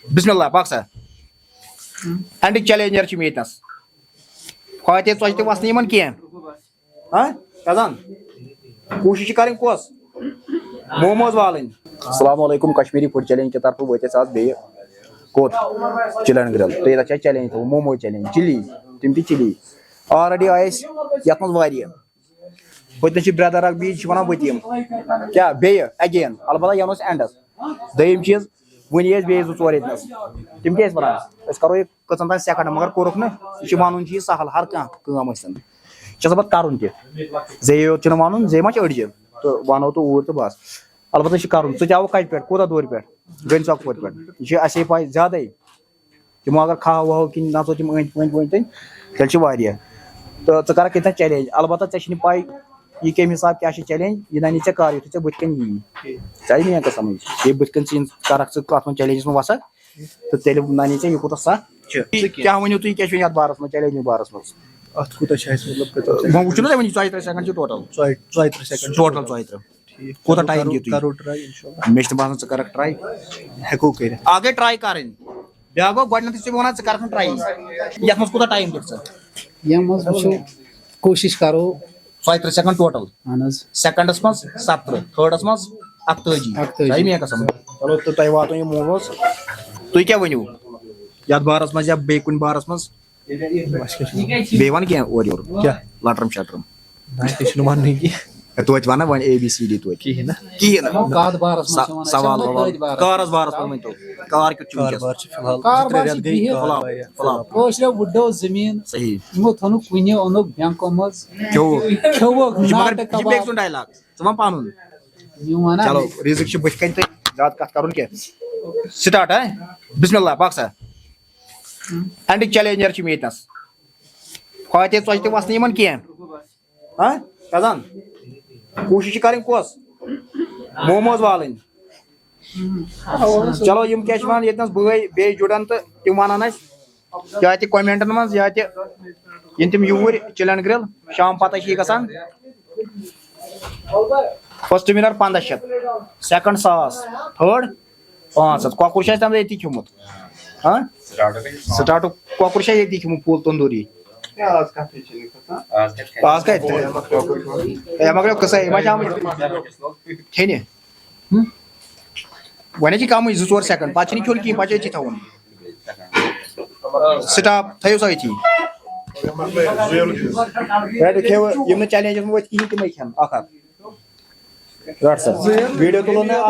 بسم اللہ باکسا and challenger چھ میتنس فاتح ژۄچہِ وسنہٕ یِمن کینٛہہ کزان کوٗشِش کرٕنۍ کۄس موموز والٕنۍ السلام علیکم کشمیری فوڈ چیلنج کی طرف وٲتۍ أسۍ آز بیٚیہِ کوٚت چِلن گرل تہٕ ییٚتٮ۪تھ چھِ اَسہِ چیلنج تھوٚومُت مومو چیلنج چِلی تِم تہِ چِلی آلریڈی آیہِ أسۍ یتھ منٛز واریاہ پٔتمہِ چھِ برٛدر اکھ بیٚیہِ چھِ ونان بہٕ تہِ یِمہٕ کیٛاہ بیٚیہِ اگین البتہ یہِ انو أسۍ اینڈس دوٚیِم چیٖز وُنہِ ٲسۍ بیٚیہِ 2-4 ییٚتنس تِم کیٛاہ ٲسۍ ونان أسۍ کرو یہِ کٔژن تانۍ سیکنڈ مگر کوٚرُکھ نہٕ یہِ چھُ ونُن چھُ یہِ سہل ہر کانٛہہ کٲم ٲسِن چھُ آسان پتہٕ کرُن تہِ زے یوت چھُنہٕ ونُن زے ما چھِ أڑجہِ تہٕ ونو تہٕ اوٗرۍ تہٕ بس البتہ چھُ کرُن ژٕ تہِ آوُکھ کتہِ پٮ۪ٹھ کوٗتاہ دوٗرِ پٮ۪ٹھ گٔنۍ ژۄکپورِ پٮ۪ٹھ یہِ چھِ اَسے پاے زیادے تِمو اگر کھہہ وہو کِنۍ نژو تِم أنٛدۍ پٔکۍ تیٚلہِ چھِ واریاہ تہٕ ژٕ کرکھ ییٚتٮ۪ن چیلینج البتہ ژےٚ چھِنہٕ پاے یہِ کمہِ حساب کیٛاہ چھِ چیلینج یہِ ننی ژےٚ کر یُتھُے ژےٚ بٕتھِ کَنۍ یی ژٕ آیی مےٚ سمجھ بیٚیہِ بٕتھِ کَنۍ ژٕ کرکھ ژٕ اتھ منٛز چیلینجس منٛز وسکھ تہٕ تیٚلہِ ننی ژےٚ یہِ کوٗتاہ سکھ چھُ کیٛاہ ؤنِو تُہۍ کیٛاہ چھُ یتھ بارس منٛز چیلینجِنگ بارس منٛز اتھ کوٗتاہ چھُ اَسہِ مطلب وۄنۍ وٕچھو نا تۄہہِ وٕنی 42 سیکنڈ چھِ ٹوٹل 42 سیکنڈ ٹوٹل 42 کوٗتاہ ٹایم دِیِو تُہۍ کرو ٹراے انشاءاللہ مےٚ چھُنہٕ باسان ژٕ کرکھ ٹراے ہٮ۪کو کٔرِتھ اکھ گٔے ٹراے کرٕنۍ بیاکھ گوٚو گۄڈٕنیتھٕے چھُ ژےٚ وَنان ژٕ کرکھ نہٕ ٹراے یتھ منٛز کوٗتاہ ٹایم دِکھ ژٕ یِم منٛز وٕچھو کوٗشِش کرو 42 سیکنڈ ٹوٹل اہن حظ سیکنڈس منٛز 70 تھٲڈس منٛز 48 صحیح مےٚ قسم چلو تہٕ تۄہہِ واتو یہِ موموز تُہۍ کیٛاہ ؤنِو یتھ بارس منٛز یا بیٚیہِ کُنہِ بارس منٛز بیٚیہِ وَن کینٛہہ اورٕ یورٕ کیٛاہ لٹرم شٹرم نہ تہِ چھُنہٕ وَننُے کینٛہہ توتہِ وَنہ وۄنۍ ABCD توتہِ کِہیٖنۍ نہٕ کِہیٖنۍ کتھ بارس منٛز چھِ وَنان سوال ووال تٔتھۍ بارس کارس بارس منٛز ؤنۍتو کار کیُتھ چھُ کاربار چھُ فِلحال کاربار 2-3 چھُ رٮ۪تھ گٔے بِہِتھ کار واریاہ فِلحال کٲشریو وٕڈو زٔمیٖن صحیح یِمو تھوٚونُکھ کُنہِ اوٚنُکھ بینٛکو منٛز کھیوٚوُکھ کھیوٚوُکھ یہِ چھُ مگر ناٹہٕ یہِ بیٚکہِ کباب سُنٛد ڈایلاگ ژٕ وَن پنُن یِم وَنان چلو رِزق چھُ بٕتھِ کَنۍ تہٕ زیادٕ کتھ کرُن کینٛہہ سٹاٹ بسم اللہ باکسا اینڈ چیلنجر چھِ مےٚ ییٚتنس فاتح ژۄچہِ تہِ وسنہٕ یِمن کینٛہہ کزان کوٗشِش کرٕنۍ کۄس موموز والٕنۍ چلو یِم کیٛاہ چھِ ونان ییٚتنس بٲے بیٚیہِ جُڑن تہٕ تِم ونن اَسہِ یا تہِ کومینٹن منٛز یا تہِ یِن تِم یوٗرۍ چِلن گرل شام پتہ چھِ یہِ گژھان فٔسٹ وِنر 1500 سیکنڈ 1000 تھٲڈ 500 کۄکُر چھُ اَسہِ تَمہِ دۄہ ییٚتی کھیوٚمُت سٹاٹُک کۄکُر چھُ اَسہِ ییٚتی کھیوٚمُت فُل تندوٗری آز کتہِ ہے مگر قٕصے یہِ ما چھِ آمٕتۍ کھٮ۪نہِ وۄنۍ چھِ کمٕے 2-4 سیکنڈ پتہٕ چھُنہٕ کھیوٚن کِہینۍ پتہٕ چھُ أتھی تھاوُن سٹاپ تھٲیِو سا أتھی کھیوٕ یِم نہٕ چیلینجس منٛز ؤتھۍ کِہینۍ تِمے کھٮ۪ن اکھ ویٖڈیو تُلو نہٕ